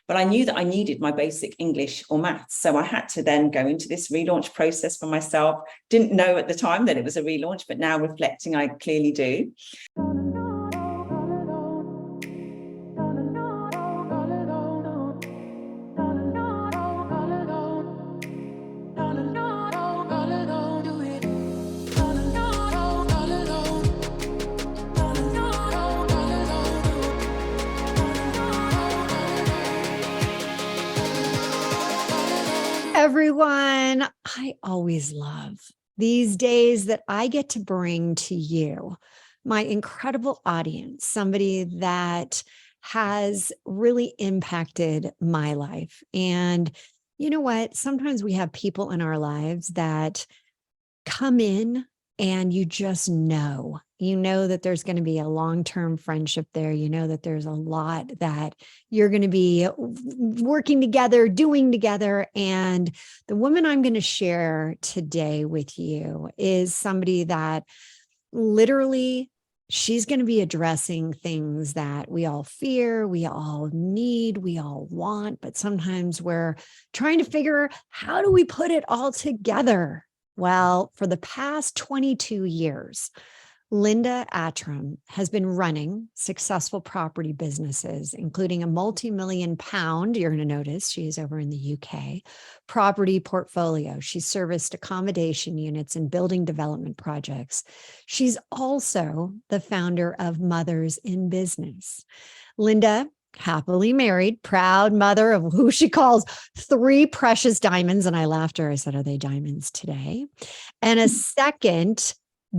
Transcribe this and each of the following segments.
but I knew that I needed my basic English or maths. So I had to then go into this relaunch process for myself. Didn't know at the time that it was a relaunch, but now reflecting, I clearly do. Everyone, I always love these days that I get to bring to you my incredible audience, somebody that has really impacted my life. And you know what? Sometimes we have people in our lives that come in and you know that there's going to be a long-term friendship there. You know that there's a lot that you're going to be working together, doing together. And the woman I'm going to share today with you is somebody that literally she's going to be addressing things that we all fear, we all need, we all want, but sometimes we're trying to figure how do we put it all together? Well, for the past 22 years, Linda Attram has been running successful property businesses, including a multi-million pound, you're going to notice she's over in the UK, property portfolio. She's serviced accommodation units and building development projects. She's also the founder of Mothers in Business. Linda, happily married, proud mother of who she calls 3 precious diamonds. And I laughed at her. I said, are they diamonds today? And a second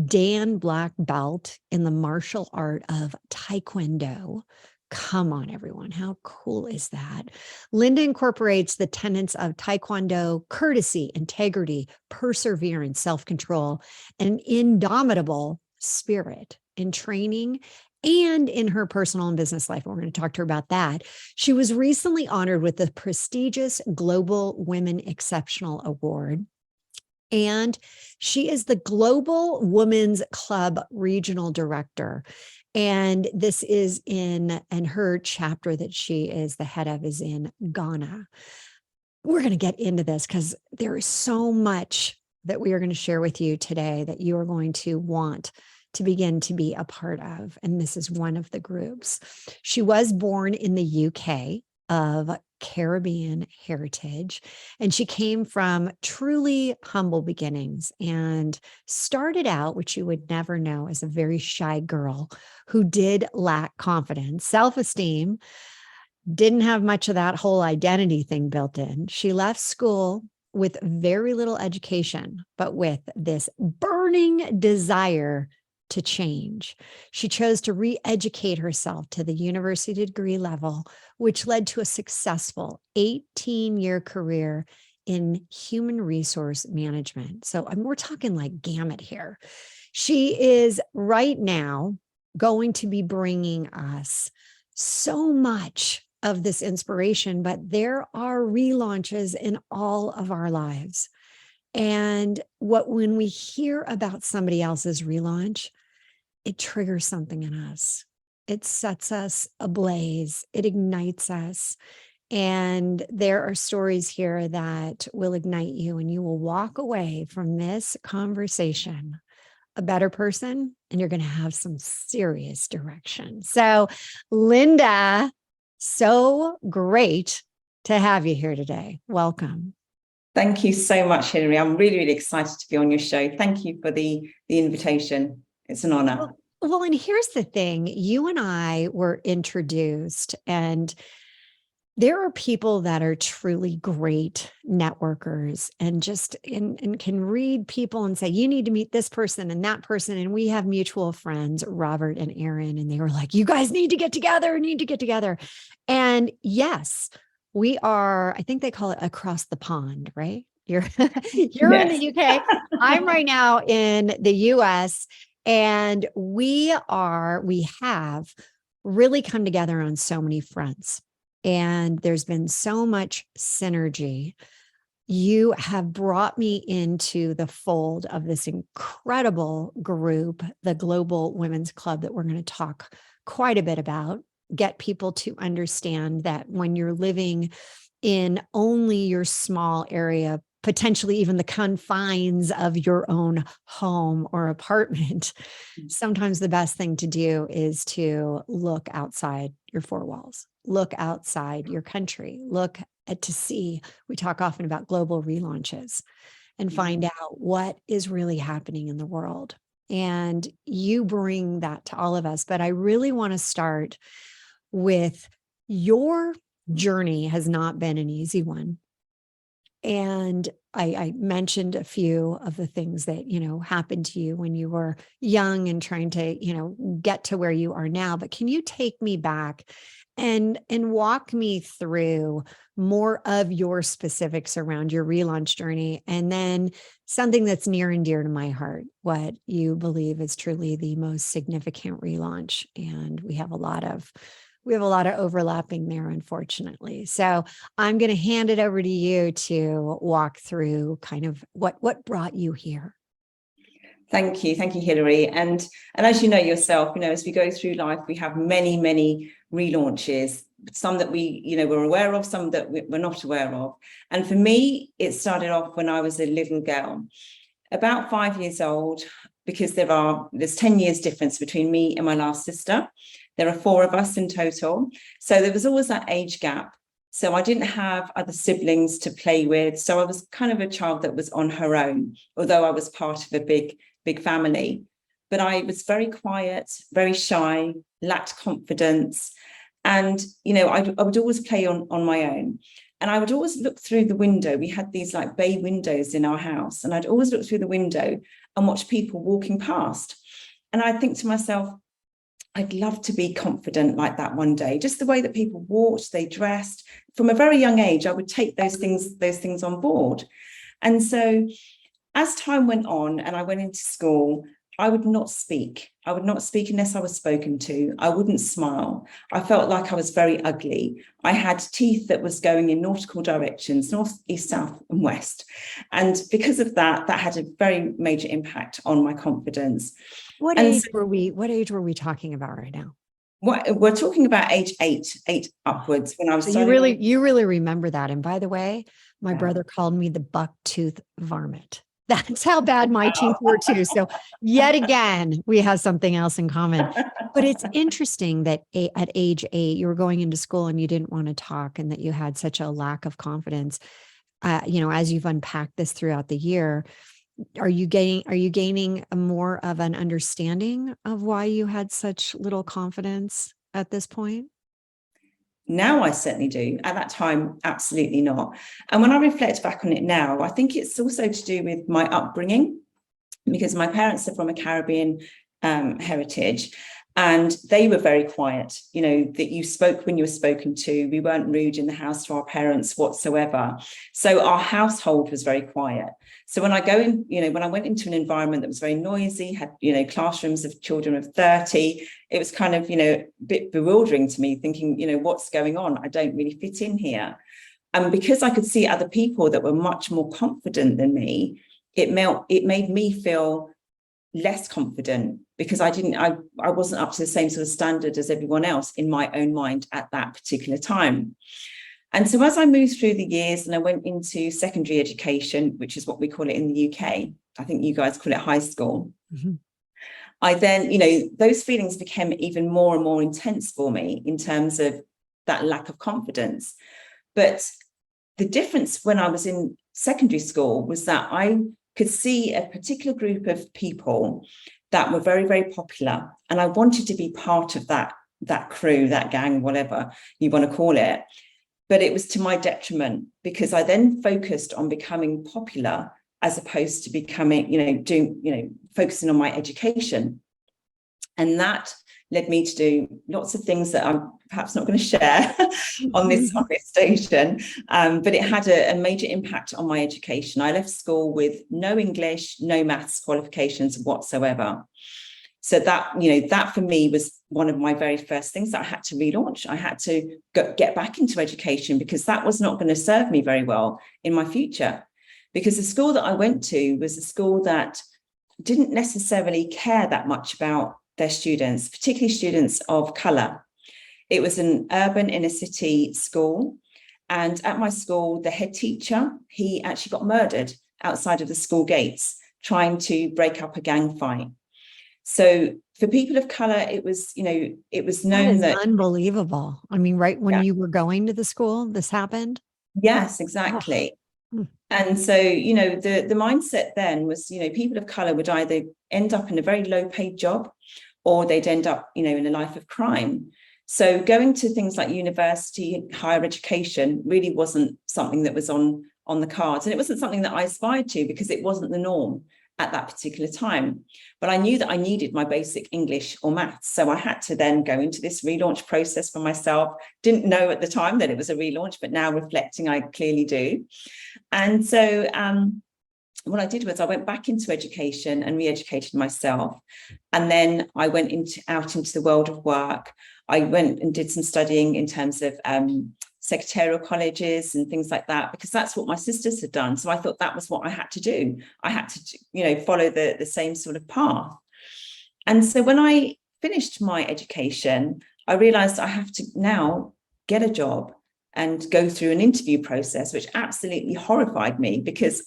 Dan black belt in the martial art of Taekwondo. Come on, everyone. How cool is that? Linda incorporates the tenets of Taekwondo: courtesy, integrity, perseverance, self-control, and an indomitable spirit in training and in her personal and business life. And we're going to talk to her about that. She was recently honored with the prestigious Global Women Exceptional Award. And she is the Global Women's Club Regional Director. And this is and her chapter that she is the head of is in Ghana. We're going to get into this because there is so much that we are going to share with you today that you are going to want to begin to be a part of. And this is one of the groups. She was born in the UK of Caribbean heritage, and she came from truly humble beginnings and started out, which you would never know, as a very shy girl who did lack confidence, self-esteem, didn't have much of that whole identity thing built in. She left school with very little education, but with this burning desire to change. She chose to re-educate herself to the university degree level, which led to a successful 18-year career in human resource management. So we're talking like gamut here. She is right now going to be bringing us so much of this inspiration, but there are relaunches in all of our lives. And when we hear about somebody else's relaunch, it triggers something in us. It sets us ablaze. It ignites us. And there are stories here that will ignite you, and you will walk away from this conversation a better person, and you're going to have some serious direction. So, Linda, so great to have you here today. Welcome. Thank you so much, Hilary. I'm really, really excited to be on your show. Thank you for the invitation. It's an honor. Well, and here's the thing. You and I were introduced, and there are people that are truly great networkers and and can read people and say, you need to meet this person and that person. And we have mutual friends, Robert and Aaron, and they were like, you guys need to get together, And yes, we are, I think they call it across the pond, right? You're in the UK. I'm right now in the US, and we have really come together on so many fronts. And there's been so much synergy. You have brought me into the fold of this incredible group, the Global Women's Club, that we're going to talk quite a bit about. get people to understand that when you're living in only your small area, potentially even the confines of your own home or apartment, sometimes the best thing to do is to look outside your four walls, look outside your country, look at to see. We talk often about global relaunches and find out what is really happening in the world. And you bring that to all of us. But I really want to start with your journey has not been an easy one. And I mentioned a few of the things that, happened to you when you were young and trying to, get to where you are now. But can you take me back and walk me through more of your specifics around your relaunch journey, and then something that's near and dear to my heart, what you believe is truly the most significant relaunch? And we have a lot of overlapping there, unfortunately. So I'm going to hand it over to you to walk through kind of what brought you here. Thank you, Hilary. And as you know yourself, as we go through life, we have many relaunches. Some that we, were aware of, some that we're not aware of. And for me, it started off when I was a little girl, about 5 years old, because there's 10 years difference between me and my last sister. There are 4 of us in total. So there was always that age gap. So I didn't have other siblings to play with. So I was kind of a child that was on her own, although I was part of a big family. But I was very quiet, very shy, lacked confidence. And, I would always play on my own. And I would always look through the window. We had these like bay windows in our house. And I'd always look through the window and watch people walking past. And I'd think to myself, I'd love to be confident like that one day. Just the way that people walked, they dressed. From a very young age, I would take those things on board. And so as time went on and I went into school, I would not speak. I would not speak unless I was spoken to. I wouldn't smile. I felt like I was very ugly. I had teeth that was going in nautical directions, north, east, south, and west. And because of that had a very major impact on my confidence. What age were we talking about right now? We're talking about age eight upwards, when I was so you really remember that. And by the way, my brother called me the buck-tooth varmint. That's how bad my teeth were too. So yet again, we have something else in common. But it's interesting that at age 8, you were going into school and you didn't want to talk, and that you had such a lack of confidence. As you've unpacked this throughout the year, are you gaining more of an understanding of why you had such little confidence at this point? Now I certainly do. At that time, absolutely not. And when I reflect back on it now, I think it's also to do with my upbringing, because my parents are from a Caribbean heritage, and they were very quiet, that you spoke when you were spoken to. We weren't rude in the house to our parents whatsoever. So our household was very quiet. So when I went into an environment that was very noisy, had, classrooms of children of 30, it was kind of, a bit bewildering to me, thinking, what's going on? I don't really fit in here. And because I could see other people that were much more confident than me, it made me feel less confident, because I wasn't up to the same sort of standard as everyone else in my own mind at that particular time. And so as I moved through the years and I went into secondary education, which is what we call it in the UK, I think you guys call it high school. Mm-hmm. I then, those feelings became even more and more intense for me in terms of that lack of confidence. But the difference when I was in secondary school was that I could see a particular group of people that were very, very popular. And I wanted to be part of that crew, that gang, whatever you want to call it. But it was to my detriment, because I then focused on becoming popular as opposed to becoming, focusing on my education. And that led me to do lots of things that I'm perhaps not going to share on this station, but it had a major impact on my education. I left school with no English, no maths qualifications whatsoever. So that for me was one of my very first things that I had to relaunch. I had to get back into education, because that was not going to serve me very well in my future. Because the school that I went to was a school that didn't necessarily care that much about their students, particularly students of colour. It was an urban inner city school. And at my school, the head teacher, he actually got murdered outside of the school gates, trying to break up a gang fight. So for people of color, it was, it was known that unbelievable. I mean, right when yeah, you were going to the school, this happened. yes, exactly. Oh. And so, the mindset then was, people of color would either end up in a very low paid job, or they'd end up, in a life of crime. So going to things like university, higher education really wasn't something that was on the cards. And it wasn't something that I aspired to, because it wasn't the norm at that particular time. But I knew that I needed my basic English or maths. So I had to then go into this relaunch process for myself. Didn't know at the time that it was a relaunch, but now reflecting, I clearly do. And so what I did was I went back into education and re-educated myself. And then I went out into the world of work. I went and did some studying in terms of secretarial colleges and things like that, because that's what my sisters had done. So I thought that was what I had to do. I had to, follow the same sort of path. And so when I finished my education, I realized I have to now get a job and go through an interview process, which absolutely horrified me, because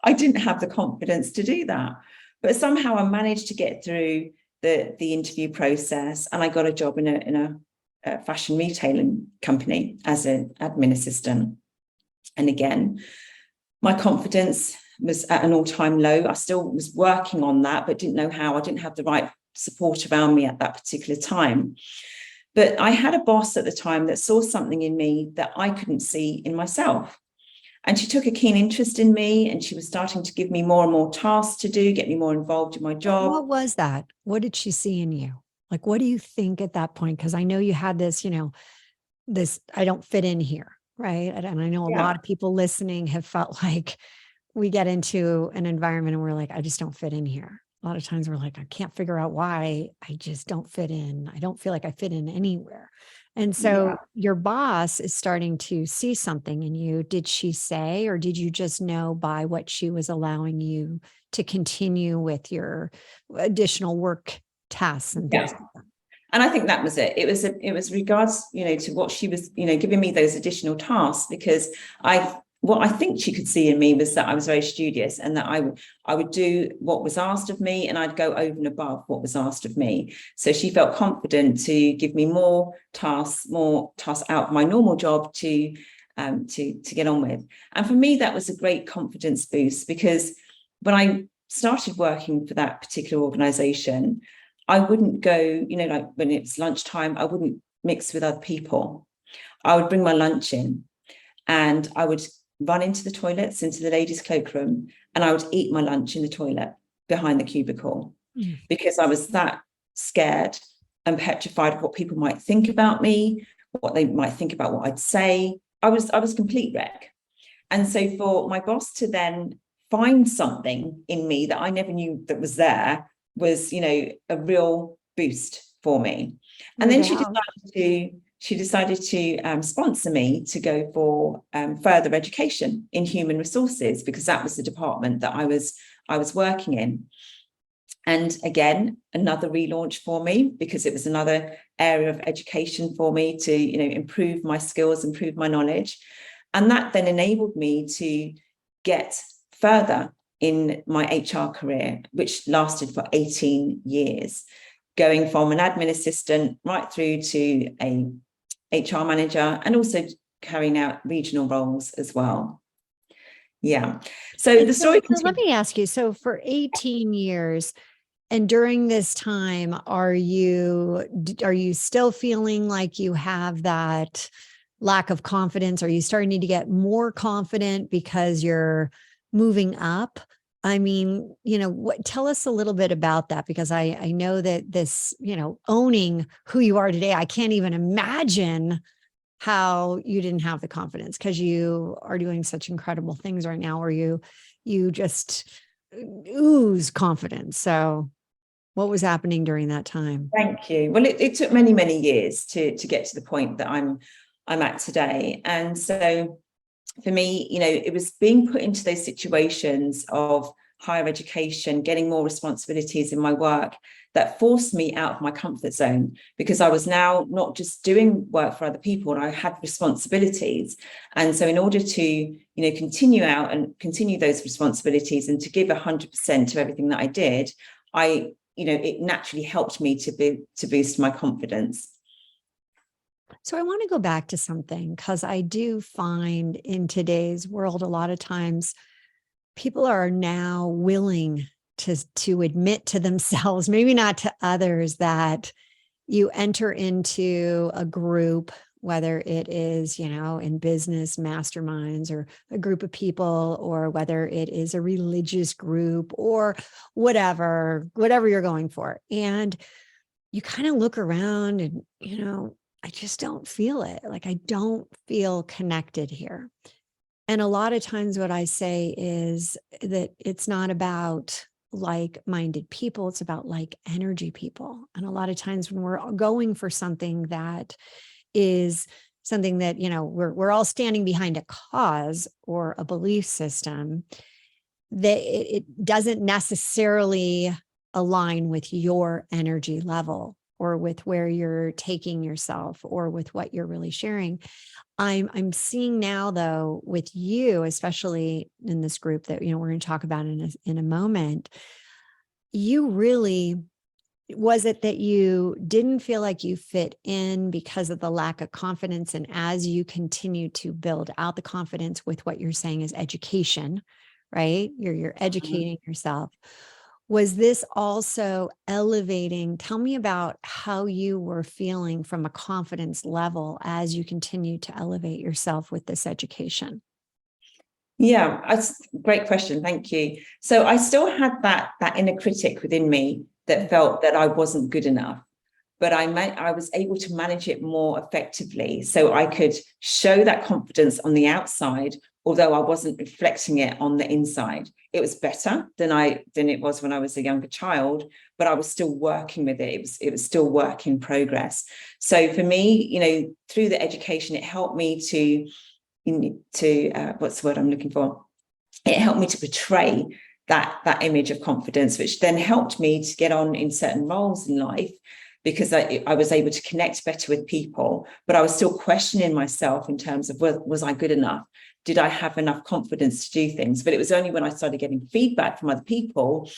I didn't have the confidence to do that. But somehow I managed to get through the interview process, and I got a job in a fashion retailing company as an admin assistant. And again, my confidence was at an all-time low. I still was working on that, but didn't know how. I didn't have the right support around me at that particular time. But I had a boss at the time that saw something in me that I couldn't see in myself. And she took a keen interest in me, and she was starting to give me more and more tasks to do, get me more involved in my job. What was that? What did she see in you? Like, what do you think at that point? Because I know you had this, this, I don't fit in here, right? And I know a lot of people listening have felt like we get into an environment and we're like, I just don't fit in here. A lot of times we're like, I can't figure out why I just don't fit in. I don't feel like I fit in anywhere. And so your boss is starting to see something in you. Did she say, or did you just know by what she was allowing you to continue with your additional work tasks and things like that? And I think that was it. It was regards, to what she was, giving me those additional tasks, because what I think she could see in me was that I was very studious, and that I would do what was asked of me, and I'd go over and above what was asked of me. So she felt confident to give me more tasks out of my normal job to get on with. And for me, that was a great confidence boost, because when I started working for that particular organization, I wouldn't go, like when it's lunchtime, I wouldn't mix with other people. I would bring my lunch in, and I would run into the toilets, into the ladies' cloakroom, and I would eat my lunch in the toilet behind the cubicle, because I was that scared and petrified of what people might think about me, what they might think about what I'd say. I was complete wreck. And so for my boss to then find something in me that I never knew that was there was, a real boost for me. And then she decided to sponsor me to go for further education in human resources, because that was the department that I was working in. And again, another relaunch for me, because it was another area of education for me to, improve my skills, improve my knowledge. And that then enabled me to get further in my HR career, which lasted for 18 years, going from an admin assistant right through to a HR manager, and also carrying out regional roles as well. Yeah. So the story. So let me ask you, so for 18 years, and during this time, are you still feeling like you have that lack of confidence? Are you starting to get more confident because you're moving up? I mean, tell us a little bit about that, because I know that this, owning who you are today, I can't even imagine how you didn't have the confidence, because you are doing such incredible things right now where you just ooze confidence. So what was happening during that time? Thank you. Well, it took many, many years to get to the point that I'm at today. And so for me, it was being put into those situations of higher education, getting more responsibilities in my work, that forced me out of my comfort zone, because I was now not just doing work for other people, and I had responsibilities. And so in order to, continue out and continue those responsibilities and to give 100% to everything that I did, it naturally helped me to boost my confidence. So I want to go back to something, because I do find in today's world, a lot of times people are now willing to admit to themselves, maybe not to others, that you enter into a group, whether it is, in business masterminds or a group of people, or whether it is a religious group or whatever you're going for. And you kind of look around and, I just don't feel it. Like, I don't feel connected here. And a lot of times what I say is that it's not about like-minded people, it's about like energy people. And a lot of times when we're going for something that is something that, we're all standing behind a cause or a belief system, that it doesn't necessarily align with your energy level, or with where you're taking yourself, or with what you're really sharing. I'm seeing now, though, with you, especially in this group that we're going to talk about in a moment, you really, was it that you didn't feel like you fit in because of the lack of confidence? And as you continue to build out the confidence with what you're saying is education, right? You're educating yourself. Was this also elevating? Tell me about how you were feeling from a confidence level as you continue to elevate yourself with this education. Yeah, that's a great question. Thank you. So I still had that inner critic within me that felt that I wasn't good enough, but I was able to manage it more effectively. So I could show that confidence on the outside, although I wasn't reflecting it on the inside. It was better than it was when I was a younger child, but I was still working with it. It was still work in progress. So for me, through the education, it helped me to what's the word I'm looking for? It helped me to portray that image of confidence, which then helped me to get on in certain roles in life, because I was able to connect better with people, but I was still questioning myself in terms of, was I good enough? Did I have enough confidence to do things? But it was only when I started getting feedback from other people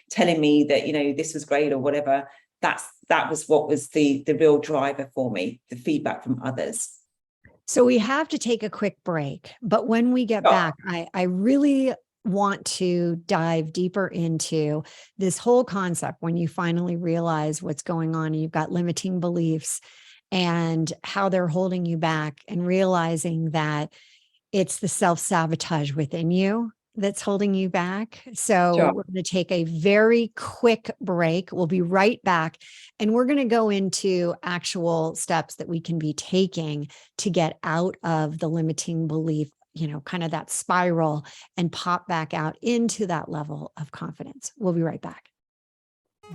telling me that, this was great or whatever, that was what was the real driver for me, the feedback from others. So we have to take a quick break, but when we get back, I really want to dive deeper into this whole concept when you finally realize what's going on and you've got limiting beliefs and how they're holding you back, and realizing that it's the self-sabotage within you that's holding you back. So Sure. we're going to take a very quick break. We'll be right back. And we're going to go into actual steps that we can be taking to get out of the limiting belief, kind of that spiral, and pop back out into that level of confidence. We'll be right back.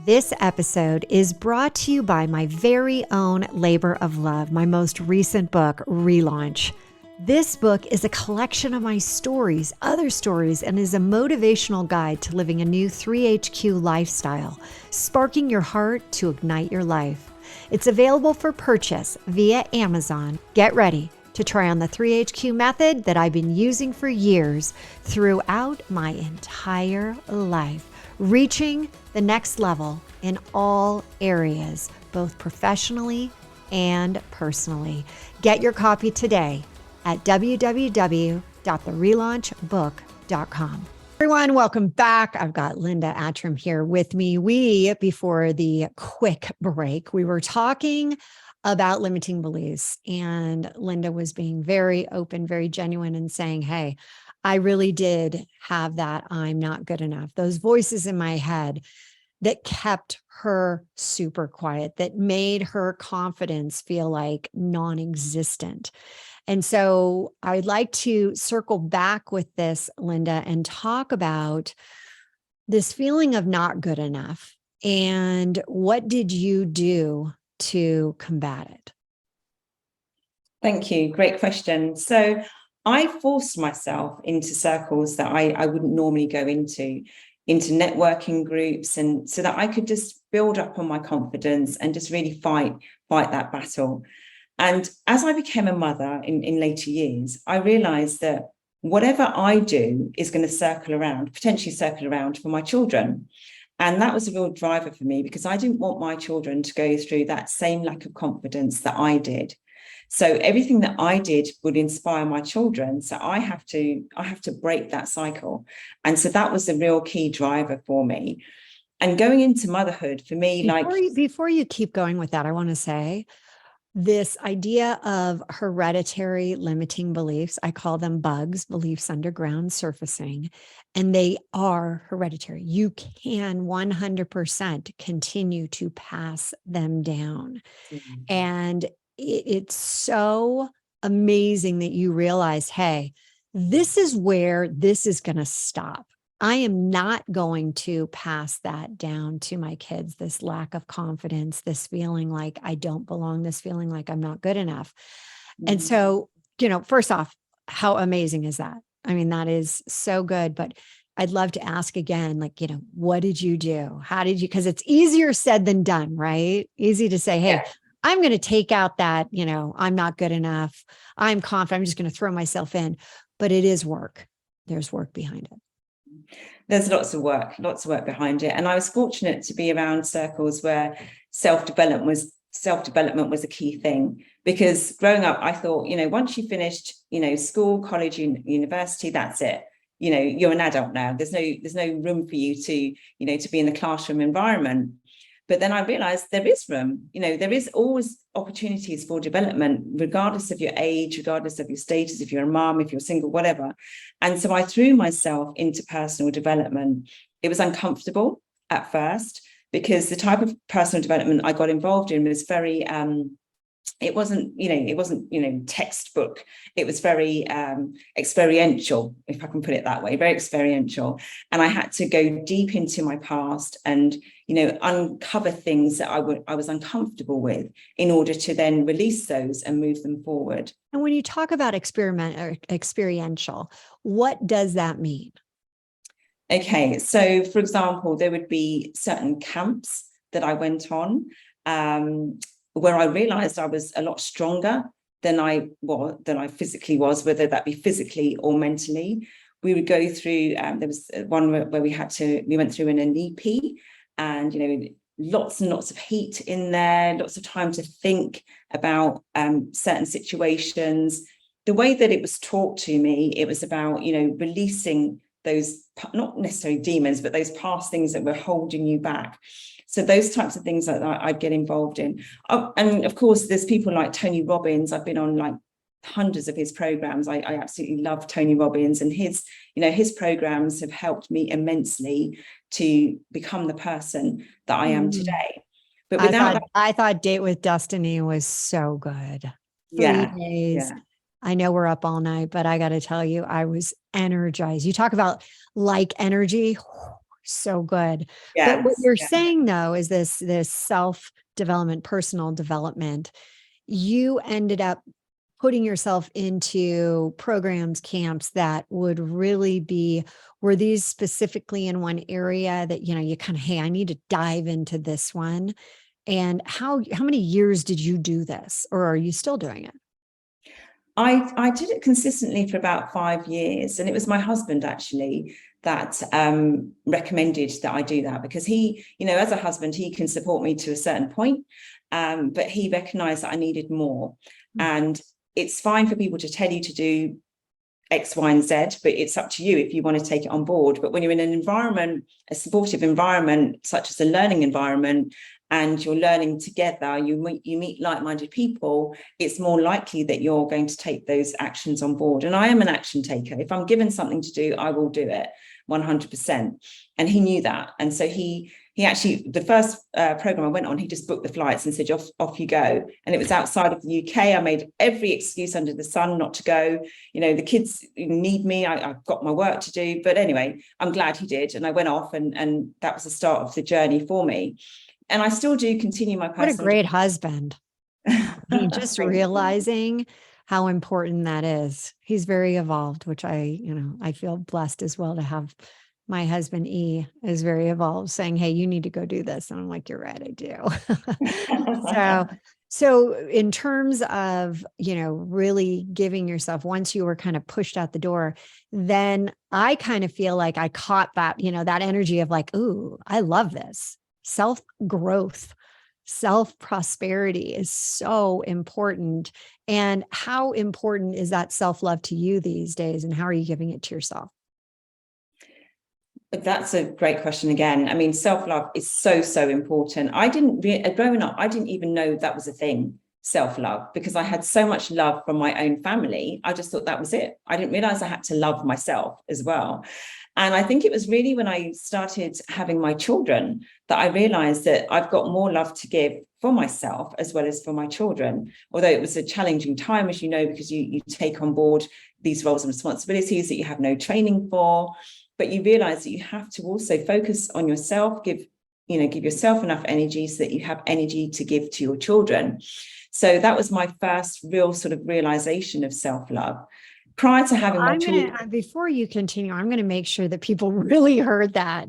This episode is brought to you by my very own labor of love, my most recent book, Relaunch. This book is a collection of my stories, other stories, and is a motivational guide to living a new 3HQ lifestyle, sparking your heart to ignite your life. It's available for purchase via Amazon. Get ready to try on the 3HQ method that I've been using for years throughout my entire life, reaching the next level in all areas, both professionally and personally. Get your copy today at www.therelaunchbook.com. Everyone, welcome back. I've got Linda Attram here with me. Before the quick break, we were talking about limiting beliefs, and Linda was being very open, very genuine, and saying, hey, I really did have that I'm not good enough. Those voices in my head that kept her super quiet, that made her confidence feel like non-existent. And so I'd like to circle back with this, Linda, and talk about this feeling of not good enough. And what did you do to combat it? Thank you. Great question. So I forced myself into circles that I wouldn't normally go into. into networking groups, and so that I could just build up on my confidence and just really fight that battle. And as I became a mother in later years, I realized that whatever I do is going to potentially circle around for my children. And that was a real driver for me, because I didn't want my children to go through that same lack of confidence that I did. So everything that I did would inspire my children. So I have to break that cycle. And so that was the real key driver for me. And going into motherhood for me, before you keep going with that, I want to say this idea of hereditary limiting beliefs, I call them bugs, beliefs underground surfacing, and they are hereditary. You can 100% continue to pass them down. And it's so amazing that you realize, hey, this is where this is going to stop. I am not going to pass that down to my kids, this lack of confidence, this feeling like I don't belong, this feeling like I'm not good enough. And so, first off, how amazing is that? I mean, that is so good. But I'd love to ask again, like, what did you do? How did you, because it's easier said than done, right? Easy to say, hey, I'm going to take out that, I'm not good enough. I'm confident. I'm just going to throw myself in, but it is work. There's work behind it. There's lots of work behind it. And I was fortunate to be around circles where self-development was a key thing, because growing up, I thought, once you finished, school, college, university, that's it. You're an adult now. There's no room for you to be in the classroom environment. But then I realized there is room, there is always opportunities for development, regardless of your age, regardless of your status, if you're a mom, if you're single, whatever. And so I threw myself into personal development. It was uncomfortable at first, because the type of personal development I got involved in was very, it wasn't textbook. It was very experiential, if I can put it that way, very experiential. And I had to go deep into my past and, uncover things that I was uncomfortable with, in order to then release those and move them forward. And when you talk about experiential, what does that mean? Okay, so for example, there would be certain camps that I went on, where I realized I was a lot stronger than I physically was, whether that be physically or mentally. We would go through, there was one where we went through an NEP, and, lots and lots of heat in there, lots of time to think about certain situations. The way that it was taught to me, it was about, releasing those, not necessarily demons, but those past things that were holding you back. So those types of things that I'd get involved in. Oh, and of course, there's people like Tony Robbins. I've been on like hundreds of his programs. I absolutely love Tony Robbins, and his programs have helped me immensely to become the person that I am today. But I thought Date with Destiny was so good. 3 days. Yeah. I know we're up all night, but I got to tell you, I was energized. You talk about like energy, so good. Yes, but what you're saying though is this self-development, personal development. You ended up putting yourself into programs, camps that would really be, were these specifically in one area that, you kind of, hey, I need to dive into this one. And how many years did you do this, or are you still doing it? I did it consistently for about 5 years, and it was my husband actually that recommended that I do that, because he, as a husband, he can support me to a certain point, but he recognized that I needed more. And it's fine for people to tell you to do X, Y, and Z, but it's up to you if you want to take it on board. But when you're in an environment, a supportive environment, such as a learning environment, and you're learning together, you meet like-minded people, it's more likely that you're going to take those actions on board. And I am an action taker. If I'm given something to do, I will do it 100%. And he knew that. And so he actually, the first program I went on, he just booked the flights and said, off you go. And it was outside of the UK. I made every excuse under the sun not to go. The kids need me. I've got my work to do. But anyway, I'm glad he did. And I went off, and that was the start of the journey for me. And I still do continue my personal. What a great husband. Just realizing how important that is. He's very evolved, which I feel blessed as well to have my husband E is very evolved, saying, hey, you need to go do this. And I'm like, you're right, I do. So in terms of, really giving yourself, once you were kind of pushed out the door, then I kind of feel like I caught that, that energy of like, ooh, I love this. Self-growth, self-prosperity is so important. And how important is that self-love to you these days? And how are you giving it to yourself? That's a great question again. I mean, self-love is so, so important. Growing up, I didn't even know that was a thing, self-love, because I had so much love from my own family. I just thought that was it. I didn't realize I had to love myself as well. And I think it was really when I started having my children that I realized that I've got more love to give for myself as well as for my children. Although it was a challenging time, as you know, because you take on board these roles and responsibilities that you have no training for. But you realize that you have to also focus on yourself, give yourself enough energy so that you have energy to give to your children. So that was my first real sort of realization of self-love. Prior to having my children. Before you continue, I'm going to make sure that people really heard that.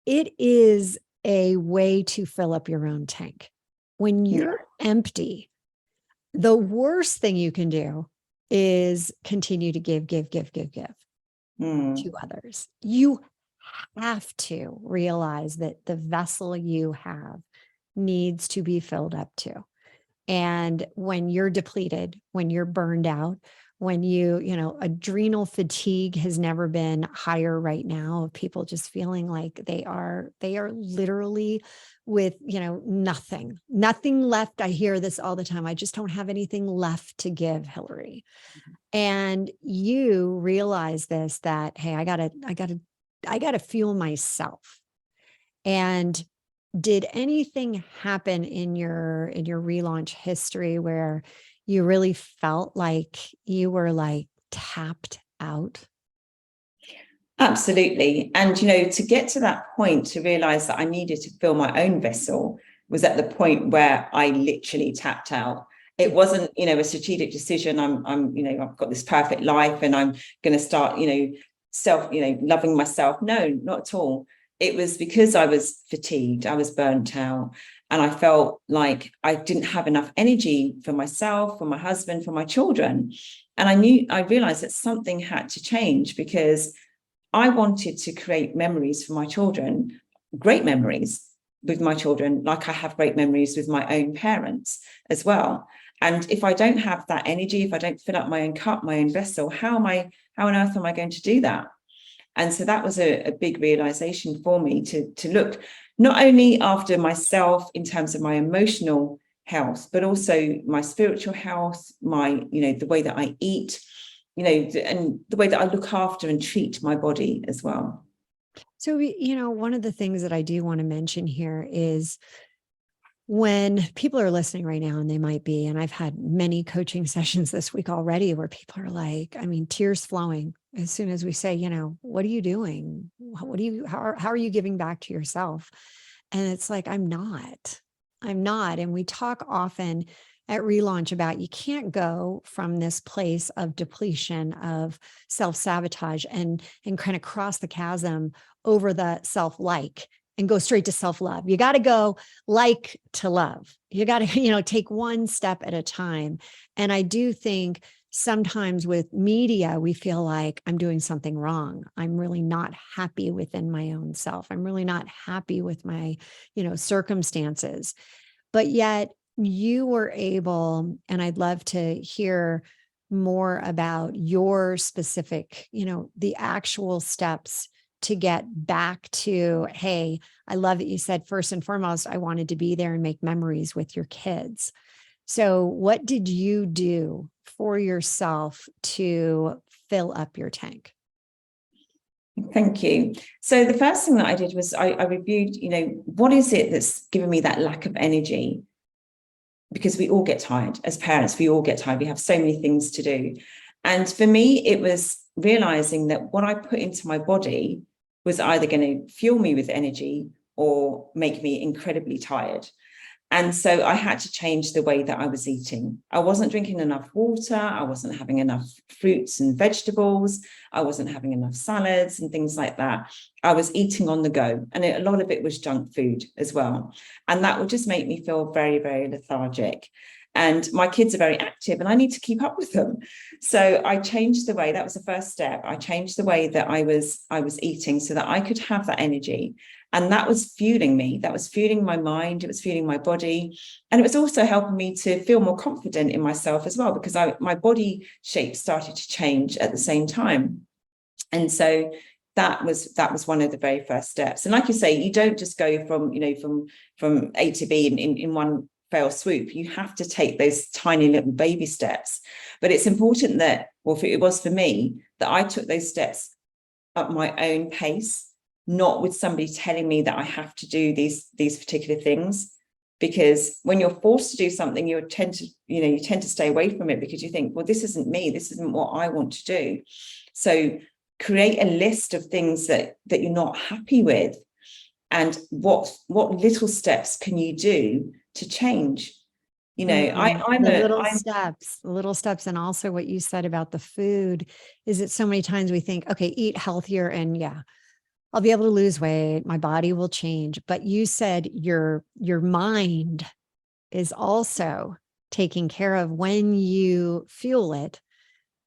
It is a way to fill up your own tank. When you're empty, the worst thing you can do is continue to give to others. You have to realize that the vessel you have needs to be filled up too. And when you're depleted, when you're burned out, when adrenal fatigue has never been higher right now, of people just feeling like they are literally with, nothing left. I hear this all the time. I just don't have anything left to give, Hillary. And you realize this, that, hey, I gotta fuel myself. And did anything happen in your relaunch history where you really felt like you were like tapped out? Absolutely. And, to get to that point, to realize that I needed to fill my own vessel was at the point where I literally tapped out. It wasn't, a strategic decision. I've got this perfect life and I'm going to start, loving myself. No, not at all. It was because I was fatigued, I was burnt out, and I felt like I didn't have enough energy for myself, for my husband, for my children. And I realized that something had to change, because I wanted to create memories for my children, great memories with my children, like I have great memories with my own parents as well. And if I don't have that energy, if I don't fill up my own cup, my own vessel, how on earth am I going to do that? And so that was a big realization for me to look not only after myself in terms of my emotional health, but also my spiritual health, my, the way that I eat, and the way that I look after and treat my body as well. So, one of the things that I do want to mention here is, when people are listening right now, and they might be, and I've had many coaching sessions this week already where people are like, tears flowing as soon as we say, what are you doing? How are you giving back to yourself? And it's like, I'm not. And we talk often at Relaunch about, you can't go from this place of depletion, of self-sabotage, and kind of cross the chasm over the self-like and go straight to self-love. You got to go like to love. You got to, take one step at a time. And I do think sometimes with media, we feel like I'm doing something wrong. I'm really not happy within my own self. I'm really not happy with my, circumstances. But yet you were able, and I'd love to hear more about your specific, the actual steps to get back to, hey, I love that you said, first and foremost, I wanted to be there and make memories with your kids. So what did you do for yourself to fill up your tank? Thank you. So the first thing that I did was I reviewed, what is it that's given me that lack of energy? Because we all get tired as parents, we all get tired. We have so many things to do. And for me, it was realizing that what I put into my body was either going to fuel me with energy or make me incredibly tired. And so I had to change the way that I was eating. I wasn't drinking enough water. I wasn't having enough fruits and vegetables. I wasn't having enough salads and things like that. I was eating on the go. And a lot of it was junk food as well. And that would just make me feel very, very lethargic. And my kids are very active and I need to keep up with them. So I changed the way, that was the first step. I changed the way that I was eating so that I could have that energy. And that was fueling me. That was fueling my mind. It was fueling my body. And it was also helping me to feel more confident in myself as well, because my body shape started to change at the same time. And so that was one of the very first steps. And like you say, you don't just go from A to B in one fell swoop. You have to take those tiny little baby steps. But it's important that, well, it was for me, that I took those steps at my own pace, not with somebody telling me that I have to do these particular things. Because when you're forced to do something, you tend to stay away from it, because you think, well, this isn't me, this isn't what I want to do. So create a list of things that you're not happy with, and what little steps can you do to change. Little steps. And also what you said about the food is that so many times we think, okay, eat healthier and yeah, I'll be able to lose weight, my body will change. But you said your mind is also taken care of when you fuel it.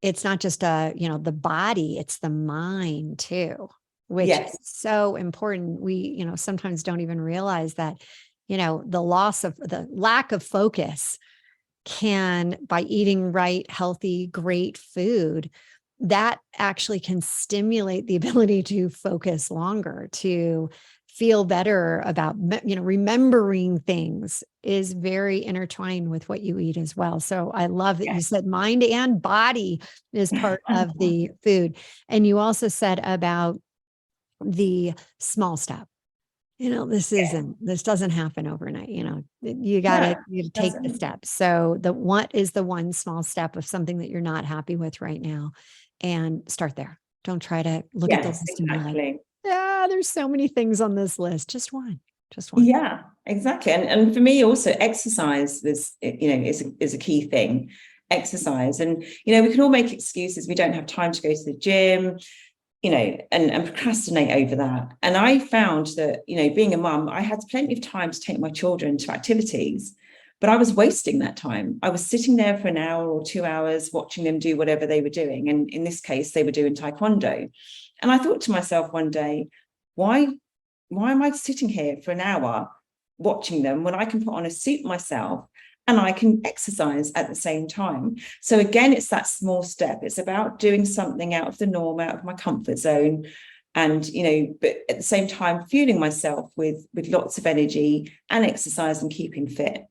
It's not just the body, it's the mind too, which is so important. We, sometimes don't even realize that, the lack of focus can, by eating right, healthy, great food, that actually can stimulate the ability to focus longer, to feel better about, remembering things is very intertwined with what you eat as well. So I love that you said mind and body is part of the food. And you also said about the small step. This doesn't happen overnight. You got to take the steps. So what is the one small step of something that you're not happy with right now, and start there. Don't try to look at the list and be like, there's so many things on this list. Just one. Yeah, exactly. And for me also, exercise is a key thing. Exercise. And, we can all make excuses. We don't have time to go to the gym, and procrastinate over that. And I found that, being a mum, I had plenty of time to take my children to activities, but I was wasting that time. I was sitting there for an hour or 2 hours watching them do whatever they were doing. And in this case, they were doing Taekwondo. And I thought to myself one day, why am I sitting here for an hour watching them when I can put on a suit myself and I can exercise at the same time? So again, it's that small step. It's about doing something out of the norm, out of my comfort zone. And, but at the same time, fueling myself with lots of energy and exercise and keeping fit.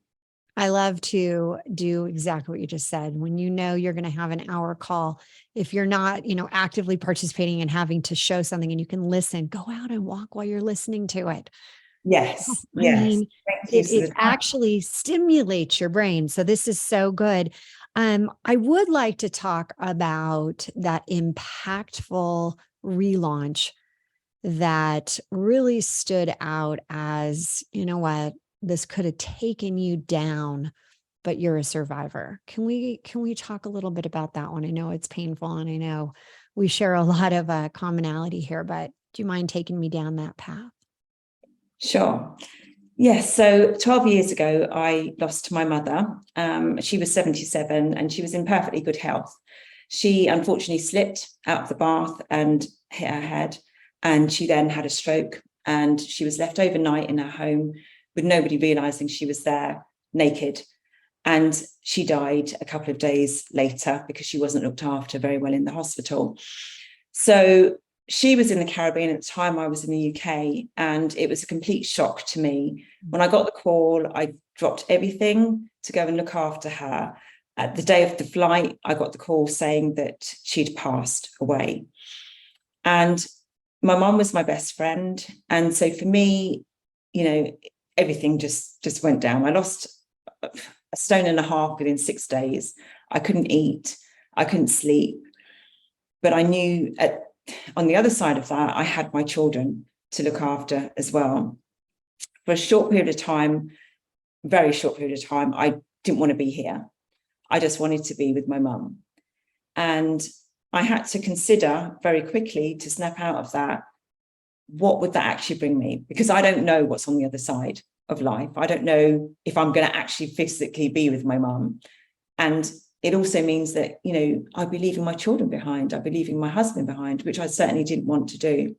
I love to do exactly what you just said. When you're going to have an hour call, if you're not, actively participating and having to show something and you can listen, go out and walk while you're listening to it. Yes. I mean, it actually stimulates your brain. So this is so good. I would like to talk about that impactful relaunch that really stood out as, this could have taken you down, but you're a survivor. Can we talk a little bit about that one? I know it's painful and I know we share a lot of commonality here, but do you mind taking me down that path? Sure. Yes. So 12 years ago, I lost my mother. She was 77 and she was in perfectly good health. She unfortunately slipped out of the bath and hit her head, and she then had a stroke, and she was left overnight in her home with nobody realizing she was there, naked. And she died a couple of days later because she wasn't looked after very well in the hospital. So she was in the Caribbean at the time. I was in the UK, and it was a complete shock to me. When I got the call, I dropped everything to go and look after her. At the day of the flight, I got the call saying that she'd passed away. And my mum was my best friend. And so for me, everything just went down. I lost a 1.5 stone within 6 days. I couldn't eat. I couldn't sleep. But I knew on the other side of that, I had my children to look after as well. For a short period of time, very short period of time, I didn't want to be here. I just wanted to be with my mum. And I had to consider very quickly to snap out of that, what would that actually bring me? Because I don't know what's on the other side of life. I don't know if I'm going to actually physically be with my mum. And it also means that, you know, I'd be leaving my children behind. I'd be leaving my husband behind, which I certainly didn't want to do.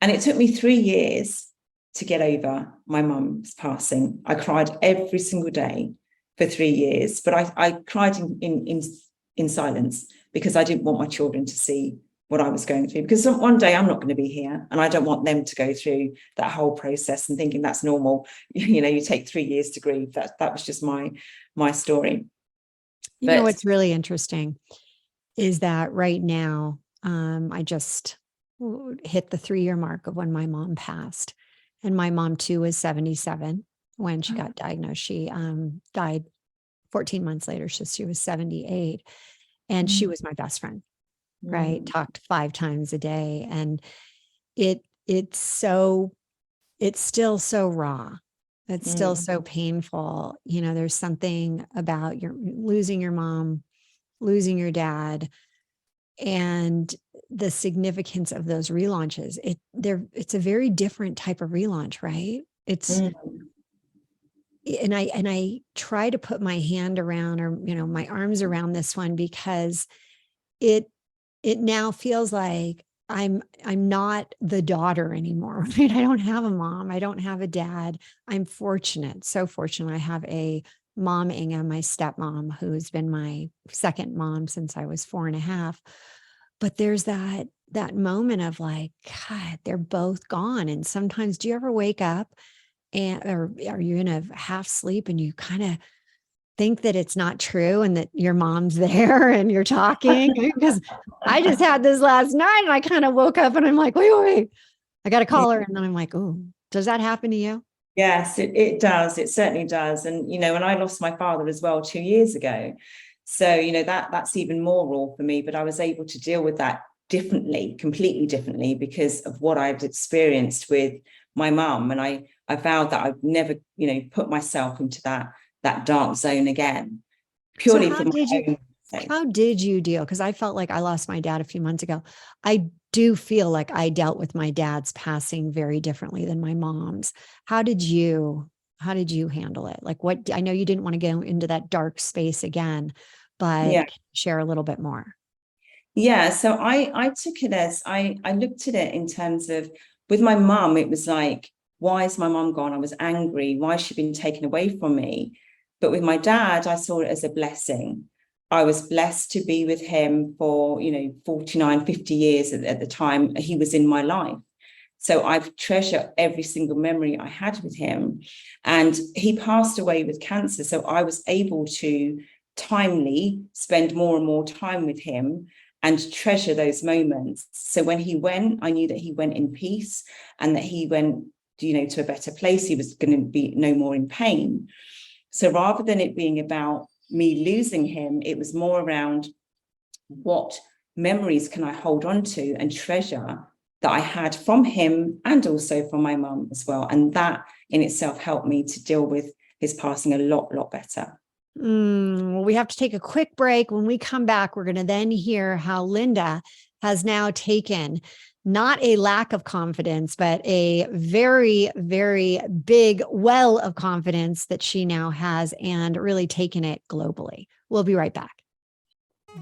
And it took me 3 years to get over my mum's passing. I cried every single day for 3 years, but I cried in silence, because I didn't want my children to see what I was going through, because one day I'm not going to be here, and I don't want them to go through that whole process and thinking that's normal. You know, you take 3 years to grieve. That was just my story. You know, what's really interesting is that right now, I just hit the 3-year mark of when my mom passed, and my mom too was 77 when she got diagnosed. She died 14 months later, so she was 78, and she was my best friend. Right. Talked 5 times a day. And it's still so raw. It's still so painful. You know, there's something about losing your mom, losing your dad, and the significance of those relaunches. It's a very different type of relaunch, right? And I try to put my hand around, or, you know, my arms around this one, because it now feels like I'm not the daughter anymore, right? I don't have a mom. I don't have a dad. I'm fortunate, so fortunate. I have a mom, Inga, my stepmom, who has been my second mom since I was 4.5. But there's that moment of like, God, they're both gone. And sometimes, do you ever wake up or are you in a half sleep and you kind of think that it's not true and that your mom's there and you're talking? Because I just had this last night, and I kind of woke up and I'm like, wait, I got to call her. And then I'm like, oh, does that happen to you? Yes, it does. It certainly does. And, you know, when I lost my father as well 2 years ago, so, you know, that's even more raw for me, but I was able to deal with that differently, completely differently, because of what I'd experienced with my mum. And I vowed that I'd never, you know, put myself into that dark zone again, purely for my own sake. How did you deal? Because I felt like I lost my dad a few months ago. I do feel like I dealt with my dad's passing very differently than my mom's. How did you handle it? Like, what, I know you didn't want to go into that dark space again, but share a little bit more. Yeah. So I took it as, I looked at it in terms of, with my mum, it was like, why is my mum gone? I was angry. Why has she been taken away from me? But with my dad, I saw it as a blessing. I was blessed to be with him for, you know, 49, 50 years at the time he was in my life. So I've treasured every single memory I had with him. And he passed away with cancer. So I was able to timely spend more and more time with him and treasure those moments. So when he went, I knew that he went in peace, and that he went, you know, to a better place. He was going to be no more in pain. So rather than it being about me losing him, it was more around, what memories can I hold on to and treasure that I had from him, and also from my mum as well. And that in itself helped me to deal with his passing a lot better. Well, we have to take a quick break. When we come back, we're going to then hear how Linda has now taken not a lack of confidence, but a very, very big well of confidence that she now has, and really taken it globally. We'll be right back.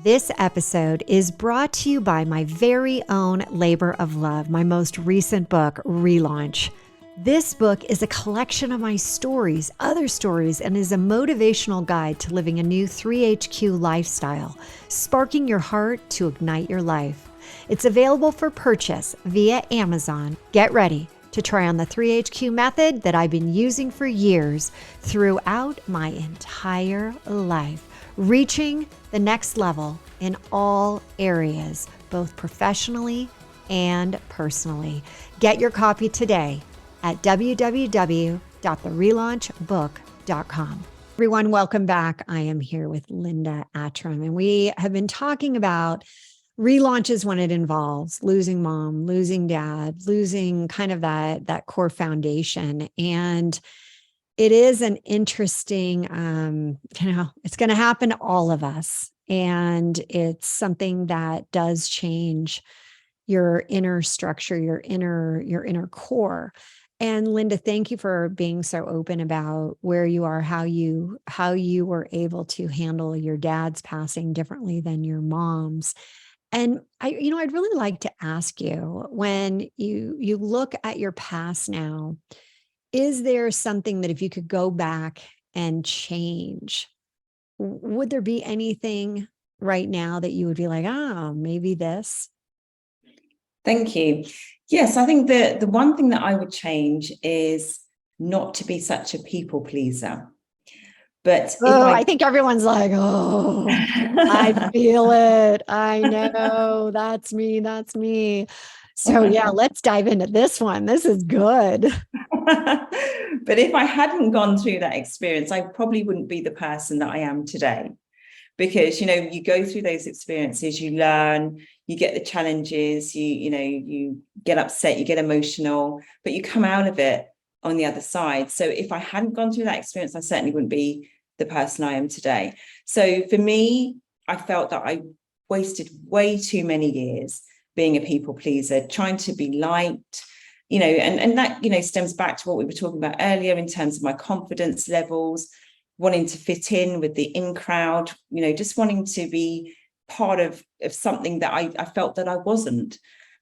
This episode is brought to you by my very own labor of love, my most recent book, Relaunch. This book is a collection of my stories, other stories, and is a motivational guide to living a new 3HQ lifestyle, sparking your heart to ignite your life. It's available for purchase via Amazon. Get ready to try on the 3HQ method that I've been using for years throughout my entire life, reaching the next level in all areas, both professionally and personally. Get your copy today at www.therelaunchbook.com. Everyone, welcome back. I am here with Linda Attram, and we have been talking about relaunches when it involves losing mom, losing dad, losing kind of that core foundation. And it is an interesting, it's going to happen to all of us. And it's something that does change your inner structure, your inner core. And Linda, thank you for being so open about where you are, how you were able to handle your dad's passing differently than your mom's. And I'd really like to ask you, when you look at your past now, is there something that if you could go back and change, would there be anything right now that you would be like, oh, maybe this? Thank you. Yes, I think the one thing that I would change is not to be such a people pleaser. But if I think everyone's like, oh, I feel it. I know. That's me. That's me. So yeah, let's dive into this one. This is good. But if I hadn't gone through that experience, I probably wouldn't be the person that I am today. Because, you go through those experiences, you learn, you get the challenges, you get upset, you get emotional, but you come out of it on the other side. So if I hadn't gone through that experience, I certainly wouldn't be the person I am today. So for me, I felt that I wasted way too many years being a people pleaser, trying to be liked, and that, stems back to what we were talking about earlier in terms of my confidence levels, wanting to fit in with the in crowd, just wanting to be part of something that I felt that I wasn't.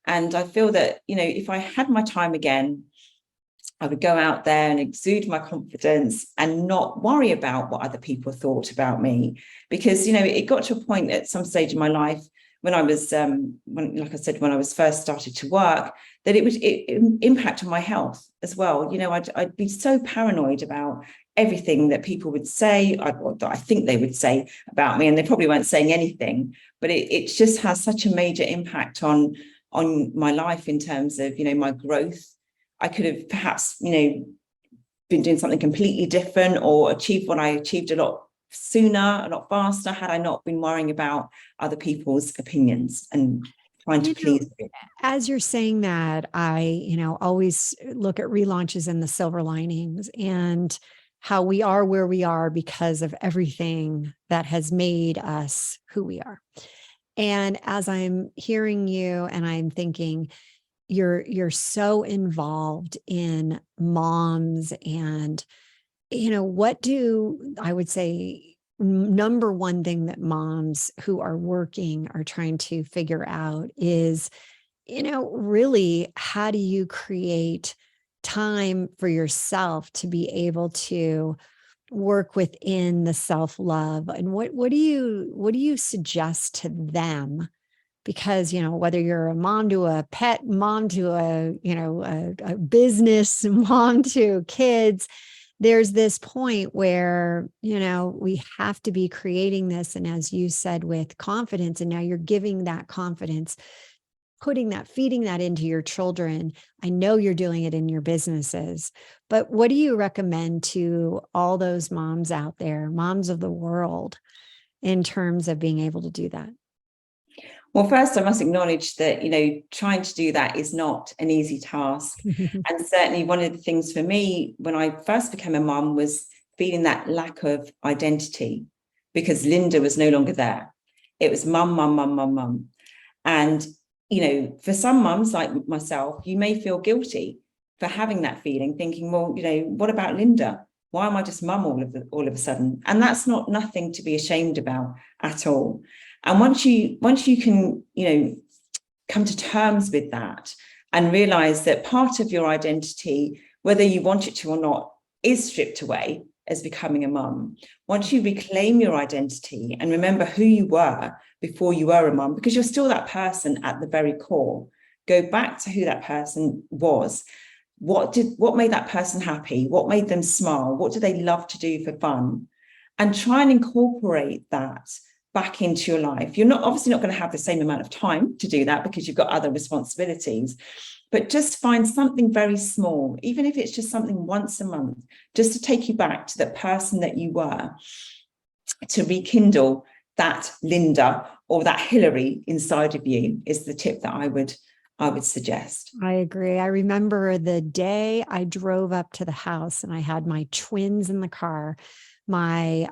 And I feel that, if I had my time again, I would go out there and exude my confidence and not worry about what other people thought about me. Because, it got to a point at some stage in my life when I was, like I said, when I was first started to work, that it impacted my health as well. I'd be so paranoid about everything that people would say, that I think they would say about me, and they probably weren't saying anything, but it just has such a major impact on my life in terms of, my growth. I could have perhaps, been doing something completely different or achieved what I achieved a lot sooner, a lot faster, had I not been worrying about other people's opinions and trying to please them. As you're saying that, I, always look at relaunches and the silver linings and how we are where we are because of everything that has made us who we are. And as I'm hearing you and I'm thinking, you're so involved in moms and, what do I would say number one thing that moms who are working are trying to figure out is, really, how do you create time for yourself to be able to work within the self-love? And what do you suggest to them? Because, whether you're a mom to a pet, mom to a business, mom to kids, there's this point where, we have to be creating this. And as you said, with confidence, and now you're giving that confidence, feeding that into your children. I know you're doing it in your businesses, but what do you recommend to all those moms out there, moms of the world, in terms of being able to do that? Well, first, I must acknowledge that, trying to do that is not an easy task. And certainly one of the things for me when I first became a mum was feeling that lack of identity because Linda was no longer there. It was mum, mum, mum, mum, mum. And, for some mums like myself, you may feel guilty for having that feeling, thinking, well, what about Linda? Why am I just mum all of a sudden? And that's nothing to be ashamed about at all. And once you can, come to terms with that and realize that part of your identity, whether you want it to or not, is stripped away as becoming a mum. Once you reclaim your identity and remember who you were before you were a mum, because you're still that person at the very core, go back to who that person was. What made that person happy? What made them smile? What do they love to do for fun? And try and incorporate that back into your life. You're obviously not going to have the same amount of time to do that because you've got other responsibilities, but just find something very small, even if it's just something once a month, just to take you back to the person that you were, to rekindle that Linda or that Hillary inside of you is the tip that I I would suggest. I agree. I remember the day I drove up to the house and I had my twins in the car. My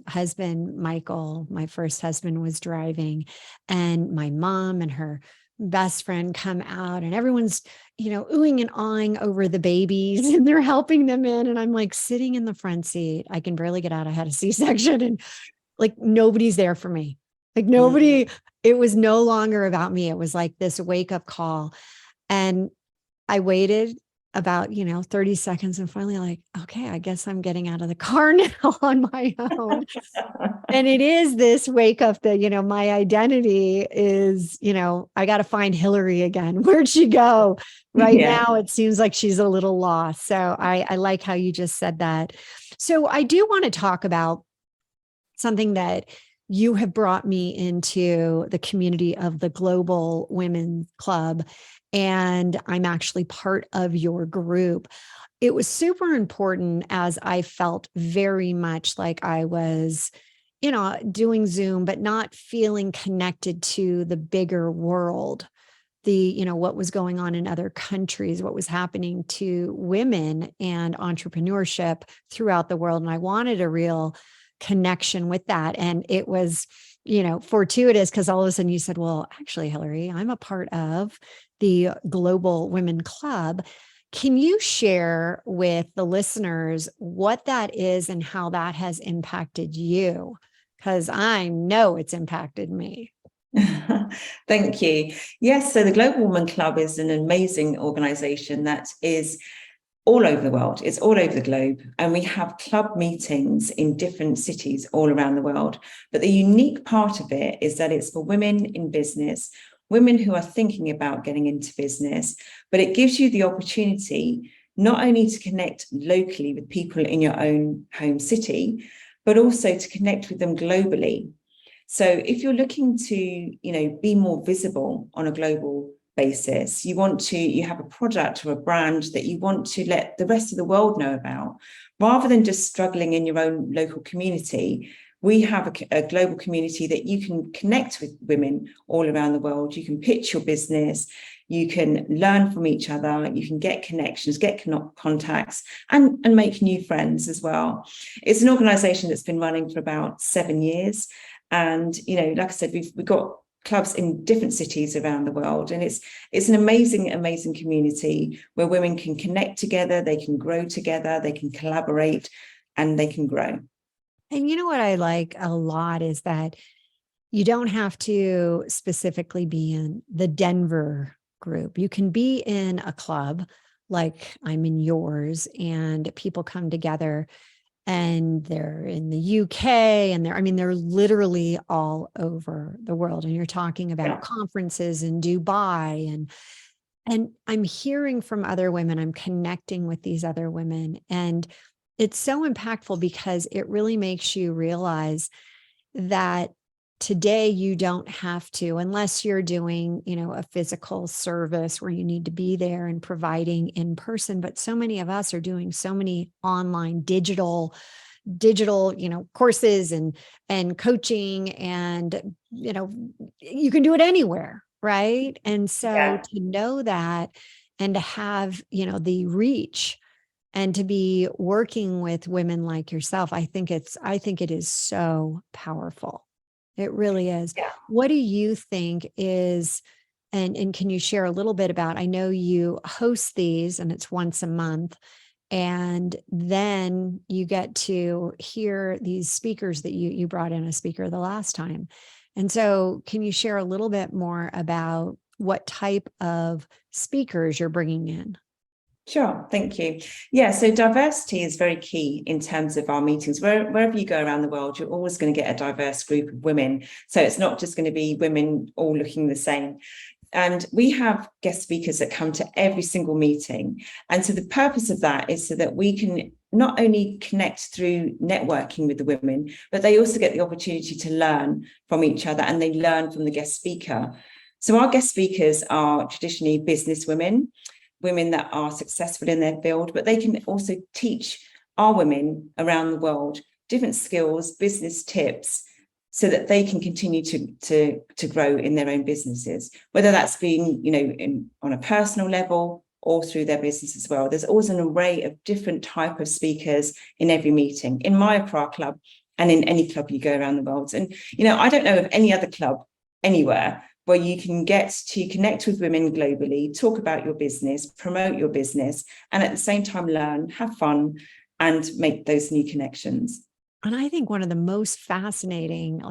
husband, Michael, my first husband, was driving, and my mom and her best friend come out, and everyone's, oohing and awing over the babies, and they're helping them in. And I'm like sitting in the front seat. I can barely get out. I had a C-section, and like nobody's there for me. Like nobody, it was no longer about me. It was like this wake up call. And I waited about, 30 seconds and finally like, okay, I guess I'm getting out of the car now on my own. And it is this wake up that, my identity is, I got to find Hillary again. Where'd she go? Right now, it seems like she's a little lost. So I like how you just said that. So I do want to talk about something that you have brought me into the community of the Global Women Club, and I'm actually part of your group. It was super important, as I felt very much like I was, doing Zoom, but not feeling connected to the bigger world, what was going on in other countries, what was happening to women and entrepreneurship throughout the world. And I wanted a real connection with that. And it was, fortuitous, because all of a sudden you said, well, actually, Hillary, I'm a part of the Global Women Club. Can you share with the listeners what that is and how that has impacted you? Because I know it's impacted me. Thank you. Yes, so the Global Woman Club is an amazing organization that is all over the world. It's all over the globe. And we have club meetings in different cities all around the world. But the unique part of it is that it's for women in business, women who are thinking about getting into business, but it gives you the opportunity not only to connect locally with people in your own home city, but also to connect with them globally. So if you're looking to, be more visible on a global basis, you have a product or a brand that you want to let the rest of the world know about, rather than just struggling in your own local community. We have a global community that you can connect with women all around the world. You can pitch your business, you can learn from each other, you can get connections, get contacts, and make new friends as well. It's an organization that's been running for about 7 years. And, like I said, we've got clubs in different cities around the world. And it's an amazing, amazing community where women can connect together, they can grow together, they can collaborate, and they can grow. And you know what I like a lot is that you don't have to specifically be in the Denver group. You can be in a club like I'm in yours, and people come together, and they're in the UK, and they're literally all over the world. And you're talking about conferences in Dubai, and I'm hearing from other women, I'm connecting with these other women, and it's so impactful because it really makes you realize that today you don't have to, unless you're doing, a physical service where you need to be there and providing in person. But so many of us are doing so many online digital, courses and coaching, and, you can do it anywhere. Right. And so to know that, and to have, the reach, and to be working with women like yourself, I think it is so powerful. It really is. Yeah. What do you think is, and can you share a little bit about, I know you host these and it's once a month, and then you get to hear these speakers that you brought in a speaker the last time. And so can you share a little bit more about what type of speakers you're bringing in? Sure, thank you. Yeah, so diversity is very key in terms of our meetings. Wherever you go around the world, you're always going to get a diverse group of women. So it's not just going to be women all looking the same. And we have guest speakers that come to every single meeting. And so the purpose of that is so that we can not only connect through networking with the women, but they also get the opportunity to learn from each other, and they learn from the guest speaker. So our guest speakers are traditionally business women that are successful in their field, but they can also teach our women around the world different skills, business tips, so that they can continue to grow in their own businesses, whether that's being, on a personal level or through their business as well. There's always an array of different type of speakers in every meeting, in my Accra club and in any club you go around the world. And, I don't know of any other club anywhere where you can get to connect with women globally, talk about your business, promote your business, and at the same time learn, have fun, and make those new connections. And I think one of the most fascinating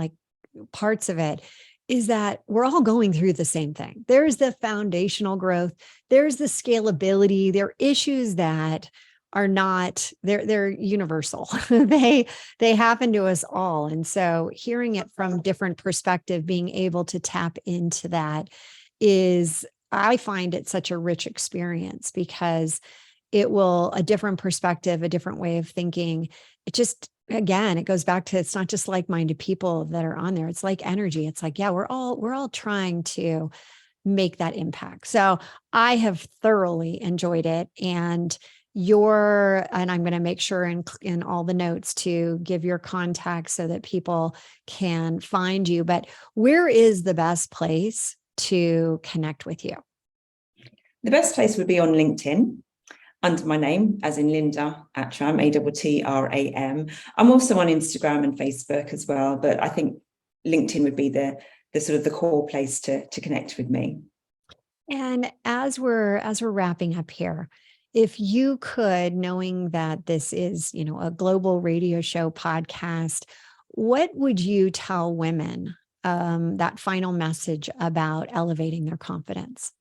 parts of it is that we're all going through the same thing. There's the foundational growth, there's the scalability, there are issues that are not, they're universal. they happen to us all. And so hearing it from different perspective, being able to tap into that I find it such a rich experience, because a different perspective, a different way of thinking. Again, it goes back to, it's not just like-minded people that are on there. It's like energy. It's like, yeah, we're all trying to make that impact. So I have thoroughly enjoyed it. And I'm going to make sure in all the notes to give your contact so that people can find you. But where is the best place to connect with you? The best place would be on LinkedIn, under my name, as in Linda Attram, Attram. I'm also on Instagram and Facebook as well, but I think LinkedIn would be the sort of the core place to connect with me. And as we're wrapping up here, if you could, knowing that this is, a global radio show podcast, what would you tell women, that final message about elevating their confidence?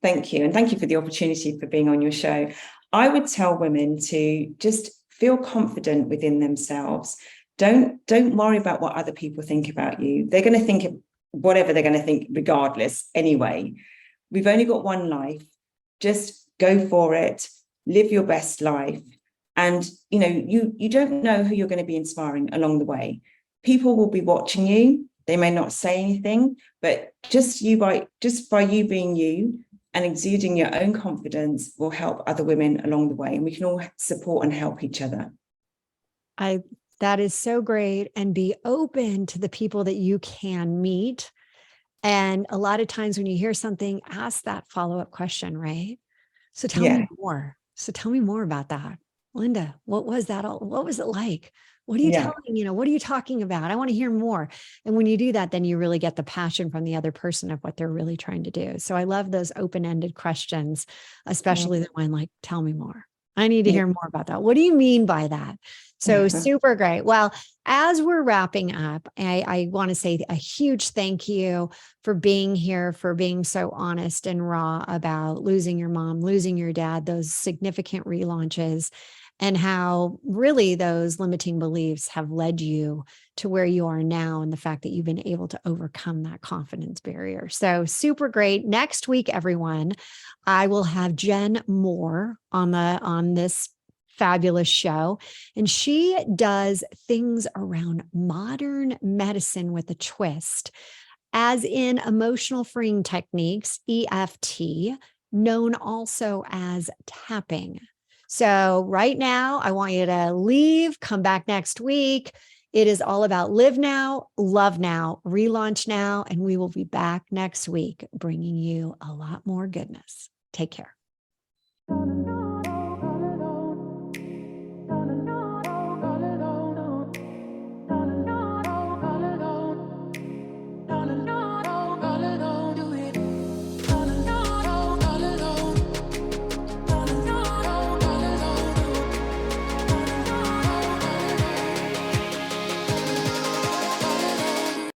Thank you. And thank you for the opportunity for being on your show. I would tell women to just feel confident within themselves. Don't worry about what other people think about you. They're going to think of whatever they're going to think regardless anyway. We've only got one life. Just go for it. Live your best life. And, you don't know who you're going to be inspiring along the way. People will be watching you. They may not say anything, but just by you being you and exuding your own confidence will help other women along the way. And we can all support and help each other. That is so great. And be open to the people that you can meet. And a lot of times when you hear something, ask that follow-up question, right? So tell me more. So tell me more about that. Linda, what was that? What was it like? What are you telling, what are you talking about? I want to hear more. And when you do that, then you really get the passion from the other person of what they're really trying to do. So I love those open-ended questions, especially the one like, tell me more. I need to hear more about that. What do you mean by that? So super great. Well, as we're wrapping up, I want to say a huge thank you for being here, for being so honest and raw about losing your mom, losing your dad, those significant relaunches, and how really those limiting beliefs have led you to where you are now, and the fact that you've been able to overcome that confidence barrier. So super great. Next week, everyone, I will have Jen Moore on this fabulous show. And she does things around modern medicine with a twist, as in emotional freeing techniques, EFT, known also as tapping. So right now, I want you to leave, come back next week. It is all about live now, love now, relaunch now, and we will be back next week bringing you a lot more goodness. Take care.